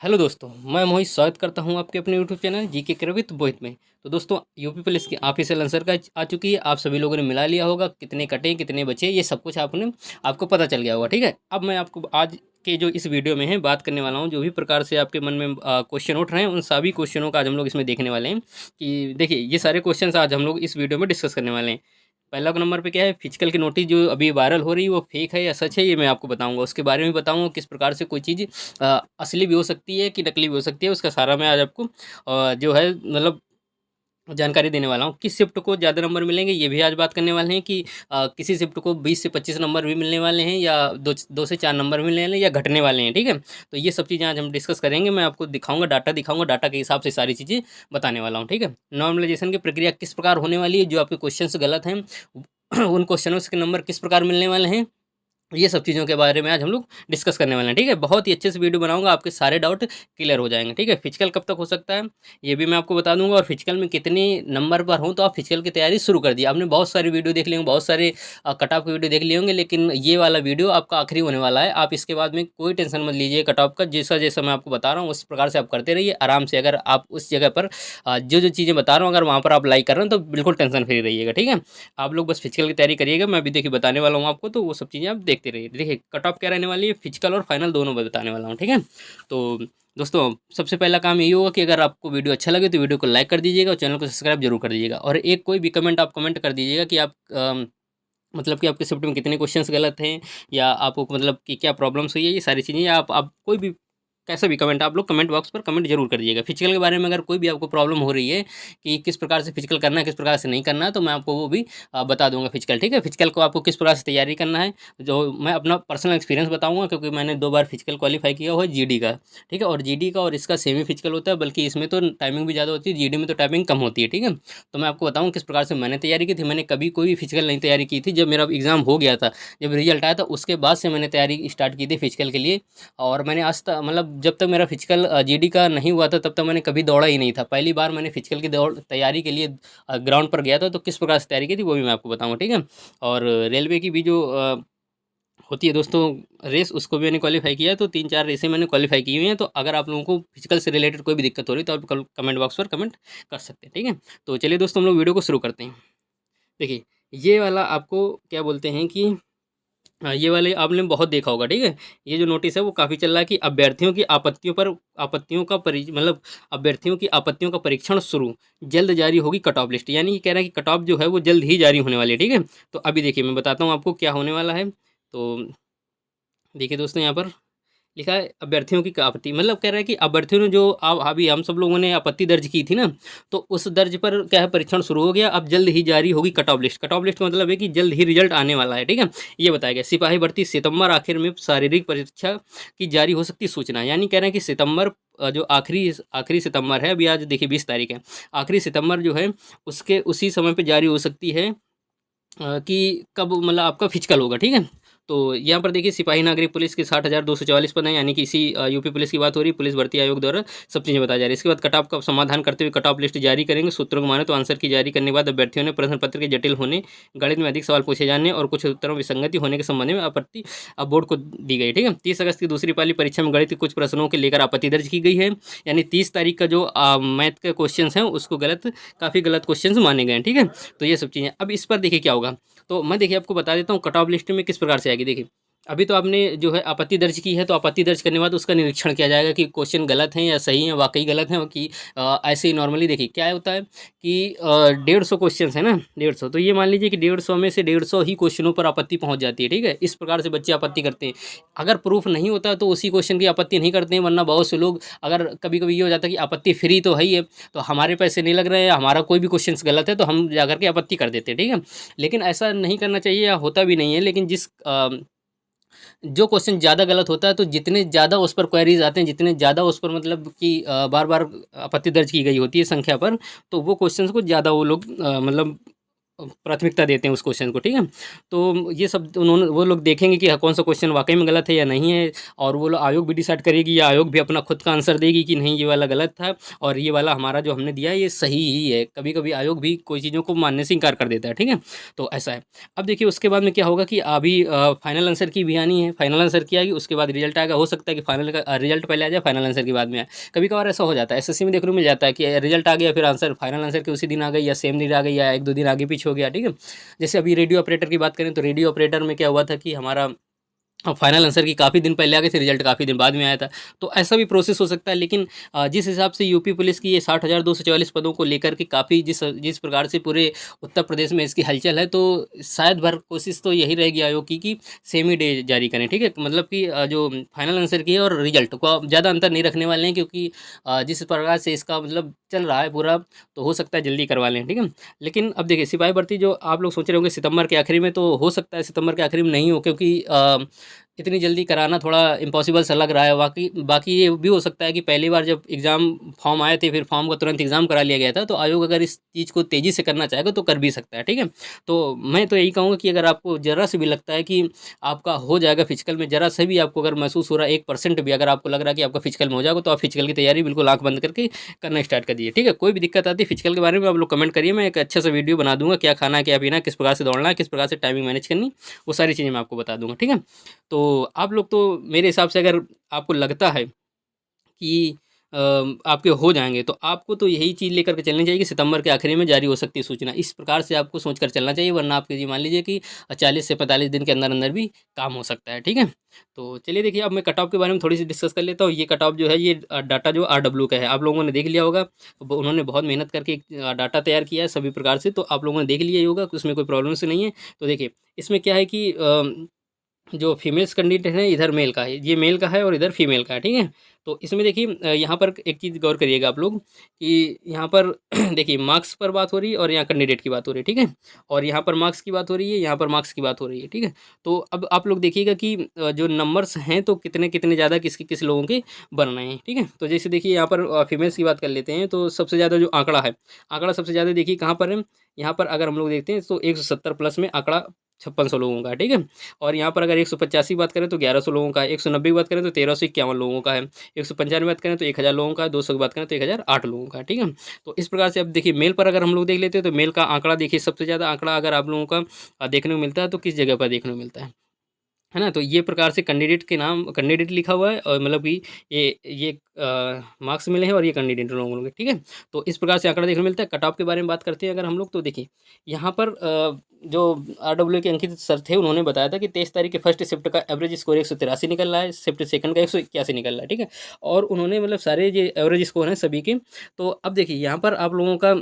Hello दोस्तों, मैं मोहित स्वागत करता हूं आपके अपने यूट्यूब चैनल जीके विद मोहित में। तो दोस्तों, यूपी पुलिस की ऑफिशियल आंसर का आ चुकी है। आप सभी लोगों ने मिला लिया होगा, कितने कटे कितने बचे ये सब कुछ आपको पता चल गया होगा। ठीक है, अब मैं आपको आज के जो इस वीडियो में है बात करने वाला हूं, जो भी प्रकार से आपके मन में क्वेश्चन उठ रहे हैं उन सभी क्वेश्चनों का आज हम लोग इसमें देखने वाले हैं। कि देखिए, ये सारे क्वेश्चन आज हम लोग इस वीडियो में डिस्कस करने वाले हैं। पहला नंबर पे क्या है, फिजिकल की नोटिस जो अभी वायरल हो रही है वो फेक है या सच है, ये मैं आपको बताऊंगा। उसके बारे में बताऊंगा किस प्रकार से कोई चीज़ असली भी हो सकती है कि नकली भी हो सकती है, उसका सारा मैं आज आपको जो है मतलब जानकारी देने वाला हूँ। किस शिफ्ट को ज़्यादा नंबर मिलेंगे ये भी आज बात करने वाले हैं। कि किसी शिफ्ट को 20 से 25 नंबर भी मिलने वाले हैं, या दो से 4 नंबर मिलने वाले हैं, या घटने वाले हैं। ठीक है, तो ये सब चीज़ें आज हम डिस्कस करेंगे। मैं आपको दिखाऊंगा, डाटा के हिसाब से सारी चीज़ें बताने वाला हूँ। ठीक है, नॉर्मलाइजेशन की प्रक्रिया किस प्रकार होने वाली है, जो आपके क्वेश्चन गलत हैं उन क्वेश्चनों के नंबर किस प्रकार मिलने वाले हैं, ये सब चीज़ों के बारे में आज हम लोग डिस्कस करने वाले हैं। ठीक है, बहुत ही अच्छे से वीडियो बनाऊंगा, आपके सारे डाउट क्लियर हो जाएंगे। ठीक है, फिजिकल कब तक हो सकता है ये भी मैं आपको बता दूंगा, और फिजिकल में कितने नंबर पर हो तो आप फिजिकल की तैयारी शुरू कर दी। आपने बहुत सारी वीडियो देख ली होंगे, बहुत सारे कट ऑफ की वीडियो देख लिए होंगे, लेकिन ये वाला वीडियो आपका आखिरी होने वाला है। आप इसके बाद में कोई टेंशन मत लीजिए कट ऑफ का। जैसा जैसा मैं आपको बता रहा हूँ उस प्रकार से आप करते रहिए आराम से। अगर आप उस जगह पर जो जो चीज़ें बता रहा हूँ अगर वहाँ पर आप लाइक कर रहे हो तो बिल्कुल टेंशन फ्री रहिएगा। ठीक है, आप लोग बस फिजिकल की तैयारी करिएगा, मैं भी देखिए बताने वाला हूँ आपको, तो वो सब चीज़ें आप देखते रहिए। देखिए, कट ऑफ क्या रहने वाली है, फिजिकल और फाइनल दोनों बताने वाला हूँ। ठीक है, तो दोस्तों सबसे पहला काम यही होगा कि अगर आपको वीडियो अच्छा लगे तो वीडियो को लाइक कर दीजिएगा और चैनल को सब्सक्राइब जरूर कर दीजिएगा। और एक कोई भी कमेंट आप कमेंट कर दीजिएगा कि आप मतलब कि आपके शिफ्ट में कितने क्वेश्चंस गलत हैं, या आपको मतलब कि क्या प्रॉब्लम्स हुई है, ये सारी चीज़ें आप कोई भी कैसा भी कमेंट आप लोग कमेंट बॉक्स पर कमेंट जरूर कर दीजिएगा। फिजिकल के बारे में अगर कोई भी आपको प्रॉब्लम हो रही है कि किस प्रकार से फिजिकल करना है, किस प्रकार से नहीं करना है, तो मैं आपको वो भी बता दूंगा फिजिकल। ठीक है, फिजिकल को आपको किस प्रकार से तैयारी करना है, जो मैं अपना पर्सनल एक्सपीरियंस बताऊंगा, क्योंकि मैंने 2 बार फिजिकल क्वालिफाई किया हुआ है जीडी का। ठीक है, और जीडी का और इसका सेमी फिजिकल होता है, बल्कि इसमें तो टाइमिंग भी ज़्यादा होती है, जीडी में तो टाइमिंग कम होती है। ठीक है, तो मैं आपको बताऊँ किस प्रकार से मैंने तैयारी की थी। मैंने कभी कोई भी फिजिकल नहीं तैयारी की थी। जब मेरा एग्ज़ाम हो गया था, जब रिजल्ट आया था, उसके बाद से मैंने तैयारी स्टार्ट की थी फिजिकल के लिए। और मैंने आज तक मतलब जब तक मेरा फिजिकल जीडी का नहीं हुआ था तब तक मैंने कभी दौड़ा ही नहीं था। पहली बार मैंने फिजिकल की दौड़ तैयारी के लिए ग्राउंड पर गया था, तो किस प्रकार से तैयारी की थी वो भी मैं आपको बताऊंगा। ठीक है, और रेलवे की भी जो होती है दोस्तों रेस, उसको भी मैंने क्वालिफाई किया है। तो 3-4 रेसें मैंने क्वालिफाई की हुई हैं। तो अगर आप लोगों को फिजिकल से रिलेटेड कोई भी दिक्कत हो रही है तो आप कमेंट बॉक्स पर कमेंट कर सकते हैं। ठीक है, तो चलिए दोस्तों हम लोग वीडियो को शुरू करते हैं। देखिए, ये वाला आपको क्या बोलते हैं कि हाँ, ये वाले आपने बहुत देखा होगा। ठीक है, ये जो नोटिस है वो काफ़ी चल रहा है कि अभ्यर्थियों की आपत्तियों का मतलब अभ्यर्थियों की आपत्तियों का परीक्षण शुरू, जल्द जारी होगी कट ऑफ लिस्ट। यानी कि कह रहा है कि कट ऑफ जो है वो जल्द ही जारी होने वाली है। ठीक है, तो अभी देखिए मैं बताता हूँ आपको क्या होने वाला है। तो देखिए दोस्तों, यहाँ पर लिखा है अभ्यर्थियों की आपत्ति, मतलब कह रहा है कि अभ्यर्थियों ने जो अब अभी हम सब लोगों ने आपत्ति दर्ज की थी ना, तो उस दर्ज पर क्या है परीक्षण शुरू हो गया। अब जल्द ही जारी होगी cut off list. Cut off list का मतलब है कि जल्द ही रिजल्ट आने वाला है। ठीक है, ये बताया गया। सिपाही भर्ती सितंबर आखिर में शारीरिक परीक्षा की जारी हो सकती सूचना। यानी कह रहे हैं कि सितंबर जो आखिरी आखिरी सितंबर है, अभी आज देखिए 20 तारीख है, आखिरी सितंबर जो है उसके उसी समय पर जारी हो सकती है कि कब मतलब आपका फिजिकल होगा। ठीक है, तो यहाँ पर देखिए सिपाही नागरिक पुलिस के 60,244 पद हैं। यानी कि इसी यूपी पुलिस की बात हो रही है, पुलिस भर्ती आयोग द्वारा सब चीज़ें बताई जा रही है। इसके बाद कट ऑफ का समाधान करते हुए कट ऑफ लिस्ट जारी करेंगे। सूत्रों को माने तो आंसर की जारी करने के बाद अभ्यर्थियों ने प्रश्न पत्र के जटिल होने, गणित में अधिक सवाल पूछे जाने और कुछ उत्तरों में विसंगति होने के संबंध में आपत्ति अब बोर्ड को दी गई। ठीक है, 30 अगस्त की दूसरी पाली परीक्षा में गणित के कुछ प्रश्नों के लेकर आपत्ति दर्ज की गई है। यानी 30 तारीख का जो मैथ के क्वेश्चन हैं उसको काफ़ी गलत क्वेश्चन माने गए हैं। ठीक है, तो ये सब चीज़ें अब इस पर देखिए क्या होगा। तो मैं देखिए आपको बता देता हूँ कट ऑफ लिस्ट में किस प्रकार से आएगी। देखिए, अभी तो आपने जो है आपत्ति दर्ज की है, तो आपत्ति दर्ज करने के बाद उसका निरीक्षण किया जाएगा कि क्वेश्चन गलत हैं या सही हैं, वाकई गलत हैं, कि ऐसे ही नॉर्मली देखिए क्या होता है कि 150 क्वेश्चन है ना, 150। तो ये मान लीजिए कि 150 में से 150 ही क्वेश्चनों पर आपत्ति पहुंच जाती है। ठीक है, इस प्रकार से बच्चे आपत्ति करते हैं। अगर प्रूफ नहीं होता तो उसी क्वेश्चन की आपत्ति नहीं करते हैं, वरना बहुत से लोग अगर कभी कभी ये हो जाता है कि आपत्ति फ्री तो है ही है, तो हमारे पैसे नहीं लग रहे हैं, हमारा कोई भी क्वेश्चन गलत है तो हम जाकर के आपत्ति कर देते हैं। ठीक है, लेकिन ऐसा नहीं करना चाहिए, या होता भी नहीं है। लेकिन जो क्वेश्चन ज़्यादा गलत होता है, तो जितने ज़्यादा उस पर क्वेरीज आते हैं, जितने ज़्यादा उस पर मतलब कि बार बार आपत्ति दर्ज की गई होती है संख्या पर, तो वो क्वेश्चंस को ज़्यादा वो लोग मतलब प्राथमिकता देते हैं उस क्वेश्चन को, ठीक है। तो ये सब उन्होंने वो लोग देखेंगे कि कौन सा क्वेश्चन वाकई में गलत है या नहीं है, और वो लोग आयोग भी डिसाइड करेगी या आयोग भी अपना खुद का आंसर देगी कि नहीं ये वाला गलत था और ये वाला हमारा जो हमने दिया है ये सही ही है। कभी कभी आयोग भी कोई चीज़ों को मानने से इनकार कर देता है, ठीक है। तो ऐसा है। अब देखिए उसके बाद में क्या होगा कि अभी फाइनल आंसर की भी आनी है, फाइनल आंसर की आएगी, उसके बाद रिजल्ट आएगा। हो सकता है कि फाइनल का रिजल्ट पहले आ जाए, फाइनल आंसर के बाद में आए। कभी कभार ऐसा हो जाता है, एसएससी में देखने को मिल जाता है कि रिजल्ट आ गया फिर आंसर फाइनल आंसर के उसी दिन आ गई या सेम दिन आ गई या एक दो दिन आगे पीछे हो गया, ठीक है। जैसे अभी रेडियो ऑपरेटर की बात करें तो रेडियो ऑपरेटर में क्या हुआ था कि हमारा फाइनल आंसर की काफ़ी दिन पहले आ गए थे, रिजल्ट काफ़ी दिन बाद में आया था। तो ऐसा भी प्रोसेस हो सकता है। लेकिन जिस हिसाब से यूपी पुलिस की ये 60,244 पदों को लेकर के काफ़ी जिस जिस प्रकार से पूरे उत्तर प्रदेश में इसकी हलचल है, तो शायद भर कोशिश तो यही रहेगी आयोग की कि सेम ही डे जारी करें, ठीक है। मतलब कि जो फाइनल आंसर की है और रिजल्ट को आप ज़्यादा अंतर नहीं रखने वाले हैं, क्योंकि जिस प्रकार से इसका मतलब चल रहा है पूरा, तो हो सकता है जल्दी करवा लें, ठीक है। लेकिन अब देखिए सिपाही भर्ती जो आप लोग सोच रहे होंगे सितंबर के आखिरी में, तो हो सकता है सितंबर के आखिरी में नहीं हो, क्योंकि इतनी जल्दी कराना थोड़ा इम्पॉसिबल सा लग रहा है। बाकी बाकी ये भी हो सकता है कि पहली बार जब एग्ज़ाम फॉर्म आए थे फिर फॉर्म का तुरंत एग्ज़ाम करा लिया गया था, तो आयोग अगर इस चीज़ को तेज़ी से करना चाहेगा तो कर भी सकता है, ठीक है। तो मैं तो यही कहूँगा कि अगर आपको ज़रा से भी लगता है कि आपका हो जाएगा फिजिकल में, ज़रा से भी आपको अगर महसूस हो रहा है 1% भी अगर आपको लग रहा है कि आपका फिजिकल में हो जाएगा, तो आप फिजिकल की तैयारी बिल्कुल आँख बंद करके करना स्टार्ट कर दीजिए, ठीक है। कोई भी दिक्कत आती है फिजिकल के बारे में आप लोग कमेंट करिए, मैं एक अच्छा सा वीडियो बना दूँगा, क्या खाना है, क्या पीना है, किस प्रकार से दौड़ना है, किस प्रकार से टाइमिंग मैनेज करनी, वो सारी चीज़ें मैं आपको बता दूँगा, ठीक है। तो आप लोग तो मेरे हिसाब से अगर आपको लगता है कि आपके हो जाएँगे, तो आपको तो यही चीज़ लेकर के चलनी चाहिए कि सितंबर के आखिरी में जारी हो सकती है सूचना। इस प्रकार से आपको सोच कर चलना चाहिए, वरना आपके जी मान लीजिए कि 40 से 45 दिन के अंदर-अंदर भी काम हो सकता है, ठीक है? तो चलिए देखिए, अब मैं कट ऑफ के बारे में थोड़ी-सी डिस्कस कर लेता हूँ। ये कट ऑफ जो है ये डाटा जो आरडब्ल्यू का है, आप लोगों ने देख लिया होगा। ब उन्होंने बहुत मेहनत करके एक डाटा तैयार किया है सभी प्रकार से, तो आप लोगों ने देख लिया ही होगा, उसमें कोई प्रॉब्लम से नहीं है। तो देखिए, इसमें क्या है कि जो फीमेल्स कैंडिडेट है इधर मेल का है, ये मेल का है और इधर फीमेल का है, ठीक है। तो इसमें देखिए यहाँ पर एक चीज़ गौर करिएगा आप लोग कि यहाँ पर देखिए मार्क्स पर बात हो रही है और यहाँ कैंडिडेट की बात हो रही है, ठीक है। और यहाँ पर मार्क्स की बात हो रही है, यहाँ पर मार्क्स की बात हो रही है, ठीक है। तो अब आप लोग देखिएगा कि जो नंबर्स हैं तो कितने कितने ज़्यादा किस किस लोगों के बन रहे हैं, ठीक है। तो जैसे देखिए यहाँ पर फीमेल्स की बात कर लेते हैं, तो सबसे ज़्यादा जो आंकड़ा है, आंकड़ा सबसे ज़्यादा देखिए कहाँ पर है। यहाँ पर अगर हम लोग देखते हैं तो 170 प्लस में आंकड़ा 5600 लोगों का है, ठीक है। और यहाँ पर अगर 185 की बात करें तो 1100 लोगों का है, 190 की बात करें तो 1351 लोगों का है, 195 की बात करें तो 1000 लोगों का है, 200 की बात करें तो 1008 लोगों का है, ठीक है। तो इस प्रकार से अब देखिए मेल पर अगर हम लोग देख लेते हैं तो मेल का आंकड़ा देखिए सबसे ज़्यादा आंकड़ा अगर आप लोगों का देखने को मिलता है तो किस जगह पर देखने को मिलता है ना? तो ये प्रकार से कैंडिडेट के नाम कैंडिडेट लिखा हुआ है और मतलब कि ये मार्क्स मिले हैं और ये कैंडिडेट लोगों के, ठीक है? तो इस प्रकार से आंकड़ा देखने को मिलता है। कट ऑफ के बारे में बात करते हैं अगर हम लोग, तो देखिए यहाँ पर जो आरडब्ल्यू के अंकित सर थे उन्होंने बताया था कि 23 तारीख के फर्स्ट शिफ्ट का एवरेज स्कोर 183 निकल रहा है, शिफ्ट सेकंड का 181 निकल रहा है, ठीक है? और उन्होंने मतलब सारे जो एवरेज स्कोर हैं सभी के, तो अब देखिए यहाँ पर आप लोगों का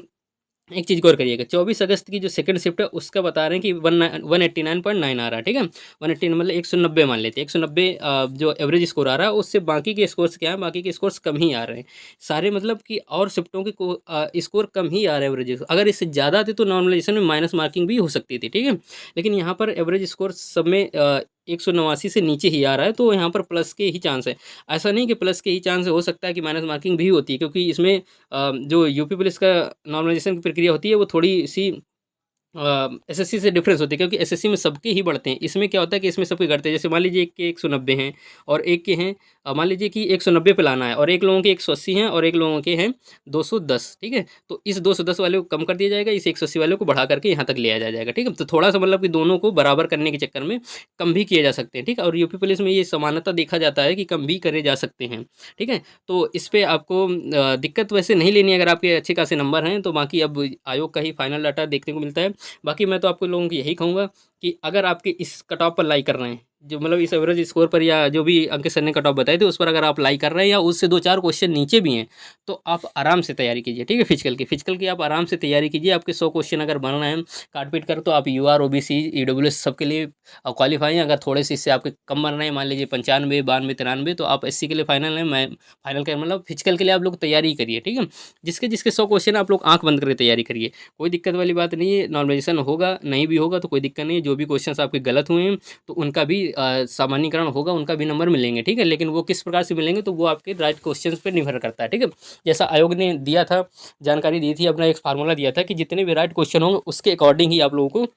एक चीज़ गौर करिएगा, 24 अगस्त की जो सेकंड शिफ्ट है उसका बता रहे हैं कि 189.9 आ रहा है, ठीक है? 180 मतलब 190 मान लेते हैं, 190 जो एवरेज स्कोर आ रहा है उससे बाकी के स्कोर्स क्या हैं, बाकी के स्कोर्स कम ही आ रहे हैं। सारे मतलब कि और शिफ्टों के स्कोर कम ही आ रहे हैं एवरेज, अगर इससे ज़्यादा आते तो नॉर्मलाइजेशन में माइनस मार्किंग भी हो सकती थी, ठीक है? लेकिन यहाँ पर एवरेज स्कोर सब में 189 से नीचे ही आ रहा है, तो यहाँ पर प्लस के ही चांस है। ऐसा नहीं कि प्लस के ही चांस है, हो सकता है कि माइनस मार्किंग भी होती है, क्योंकि इसमें जो यूपी पुलिस का नॉर्मलाइजेशन की प्रक्रिया होती है वो थोड़ी-सी एसएससी से डिफरेंस होती है, क्योंकि एसएससी में सबके ही बढ़ते हैं। इसमें क्या होता है कि इसमें सबके घटते हैं। जैसे मान लीजिए एक के 190 हैं और एक के हैं मान लीजिए कि 190 पे लाना है और एक लोगों के 180 हैं और एक लोगों के हैं 210, ठीक है? तो इस 210 वाले को कम कर दिया जाएगा, इस 180 वाले को बढ़ा करके यहाँ तक ले आया जाएगा, ठीक है? तो थोड़ा-सा मतलब कि दोनों को बराबर करने के चक्कर में कम भी किए जा सकते हैं, ठीक है? और यूपी पुलिस में ये समानता देखा जाता है कि कम भी करे जा सकते हैं, ठीक है? तो इस पे आपको दिक्कत वैसे नहीं लेनी है अगर आपके अच्छे खासे नंबर हैं, तो बाकी अब आयोग का ही फाइनल डाटा देखने को मिलता है। बाकी मैं तो आपको लोगों को यही कहूँगा कि अगर आपके इस कट ऑफ पर लाई कर रहे हैं, जो मतलब इस एवरेज स्कोर पर या जो भी अंकित सर ने कट ऑफ बताए थे उस पर अगर आप लाई कर रहे हैं या उससे 2-4 क्वेश्चन नीचे भी हैं, तो आप आराम से तैयारी कीजिए, ठीक है? फिजिकल की आप आराम से तैयारी कीजिए। आपके 100 क्वेश्चन अगर बन रहे हैं काट-पीट कर, तो आप यूआर, ओबीसी, ईडब्ल्यूएस सबके लिए क्वालीफाई हैं। अगर थोड़े से इससे आपके कम बन रहे हैं, मान लीजिए 95, 92, 93, तो आप एससी के लिए फाइनल हैं। मैं फाइनल का मतलब फिजिकल के लिए आप लोग तैयारी करिए, ठीक है? जिसके 100 क्वेश्चन आप लोग आँख बंद करके तैयारी करिए। कोई दिक्कत वाली बात नहीं है, नॉर्मलाइजेशन होगा, नहीं भी होगा तो कोई दिक्कत नहीं है। जो भी क्वेश्चंस आपके गलत हुए हैं तो उनका भी सामान्यीकरण होगा उनका भी नंबर मिलेंगे, ठीक है। लेकिन वो किस प्रकार से मिलेंगे तो वो आपके राइट क्वेश्चन पर निर्भर करता है, ठीक है। जैसा आयोग ने दिया था, जानकारी दी थी, अपना एक फार्मूला दिया था कि जितने भी राइट क्वेश्चन होंगे उसके अकॉर्डिंग ही आप लोगों को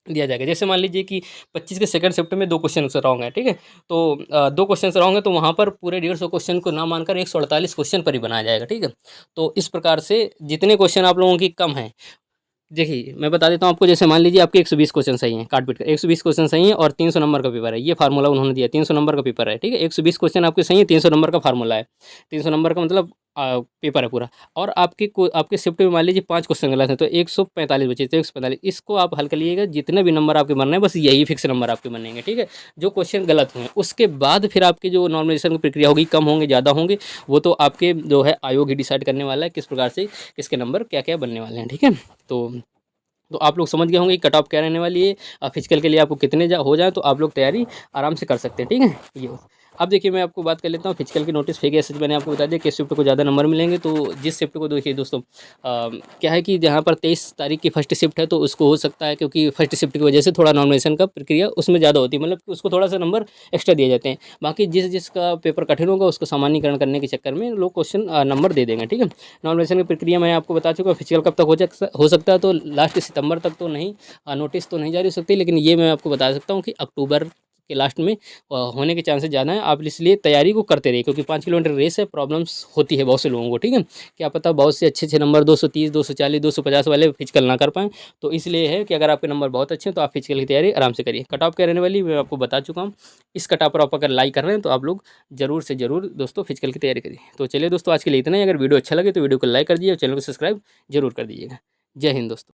दिया जाएगा। जैसे मान लीजिए कि 25 के सेकंड शिफ्ट में 2 क्वेश्चन रॉन्ग है, ठीक है। तो 2 क्वेश्चन रॉन्ग है तो वहाँ पर पूरे 150 क्वेश्चन को ना मानकर 148 क्वेश्चन पर ही बनाया जाएगा, ठीक है। तो इस प्रकार से जितने क्वेश्चन आप लोगों की कम हैं, देखिए मैं बता देता हूँ आपको। जैसे मान लीजिए आपके 120 क्वेश्चन सही हैं, काट पीट कर 120 क्वेश्चन सही हैं और 300 नंबर का पेपर है। ये फार्मूला उन्होंने दिया, 300 नंबर का पेपर है, ठीक है। 120 क्वेश्चन आपके सही है, 300 नंबर का फार्मूला है। 300 नंबर का मतलब पेपर है पूरा। और आपके शिफ्ट में मान लीजिए 5 क्वेश्चन गलत हैं तो 145 बचे, तो 145 इसको आप हल कर लीजिएगा। जितने भी नंबर आपके बनने हैं बस यही फिक्स नंबर आपके बनेंगे, ठीक है। जो क्वेश्चन गलत हुए उसके बाद फिर आपकी जो नॉर्मलाइजेशन की प्रक्रिया होगी, कम होंगे ज़्यादा होंगे, वो तो आपके जो है आयोग ही डिसाइड करने वाला है किस प्रकार से किसके नंबर क्या क्या बनने वाले हैं, ठीक है। तो आप लोग समझ गए होंगे कट ऑफ क्या रहने वाली है। फिजिकल के लिए आपको कितने हो जाए तो आप लोग तैयारी आराम से कर सकते हैं, ठीक है। ये अब देखिए मैं आपको बात कर लेता हूँ फिजिकल की नोटिस फेक एस मैंने आपको बता दिया किस शिफ्ट को ज़्यादा नंबर मिलेंगे। तो जिस शिफ्ट को देखिए दोस्तों, क्या है कि जहाँ पर 23 तारीख की फर्स्ट शिफ्ट है तो उसको हो सकता है क्योंकि फर्स्ट शिफ्ट की वजह से थोड़ा नॉमिनेशन का प्रक्रिया उसमें ज़्यादा होती है, मतलब कि उसको थोड़ा सा नंबर एक्स्ट्रा दिए जाते हैं। बाकी जिसका पेपर कठिन होगा उसको सामान्यीकरण करने के चक्कर में लोग क्वेश्चन नंबर दे देंगे, ठीक है। नॉमिनेशन की प्रक्रिया मैं आपको बता चुका। फिजिकल कब तक हो सकता है तो लास्ट सितंबर तक तो नहीं, नोटिस तो नहीं जारी हो सकती, लेकिन ये मैं आपको बता सकता हूँ कि अक्टूबर के लास्ट में होने के चांसेस ज़्यादा हैं। आप इसलिए तैयारी को करते रहिए क्योंकि 5 किलोमीटर रेस है, प्रॉब्लम्स होती है बहुत से लोगों को, ठीक है। क्या पता बहुत से अच्छे नंबर 230, 240, 250 वाले फिजिकल ना कर पाएँ। तो इसलिए है कि अगर आपके नंबर बहुत अच्छे हैं तो आप फिजिकल की तैयारी आराम से करिए। कट ऑफ क्या रहने वाली मैं आपको बता चुका हूँ। इस कट ऑफ पर आप अगर लाइक कर रहे हैं तो आप लोग ज़रूर से ज़रूर दोस्तों फिजिकल की तैयारी करिए। तो चलिए दोस्तों आज के लिए इतना ही। अगर वीडियो अच्छा लगे तो वीडियो को लाइक कर दीजिए और चैनल को सब्सक्राइब जरूर कर दीजिएगा। जय हिंद दोस्तों।